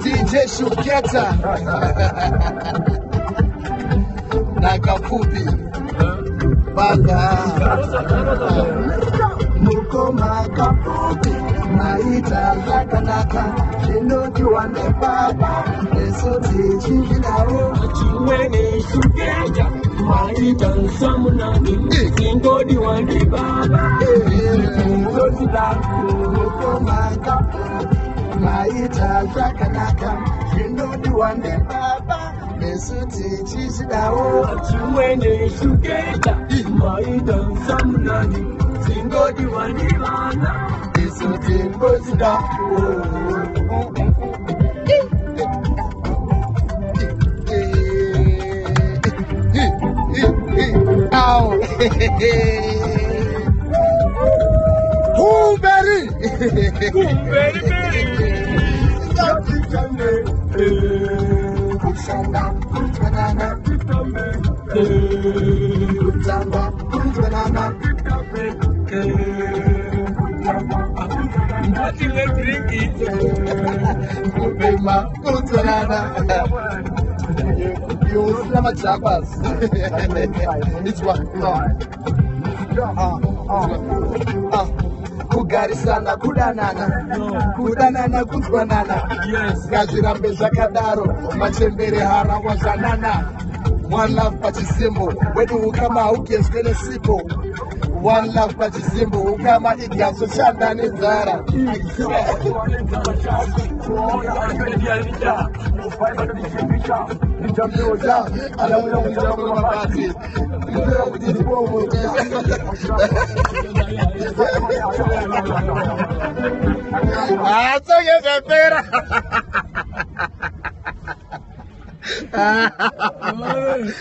DJ Shuketa Nakafupi Banga Mukoma Kafupi Maita Zakanaka Shinoti Wande Baba Esoti Chikidao Chiwene Shuketa Maita Samunani Singodi Wande Baba Mukoma Kafupi Maita Zakanaka Shinoti Wande Baba Esoti Chikidao Chiwene Shuketa Maita Samunani Singodi Wande Baba Esoti Chikidao Who berry? Nothing will drink it. You never jabbers. It's what? Kugarisana kudanana kuzwanana. Yes. Gazirambe zakadaro machembere harawa zanana. One love pachisimbo wedu ukama ukenzwene sipo. One love pachisimbo ukama igyaso chandani nzara. Ah, so yes, espera.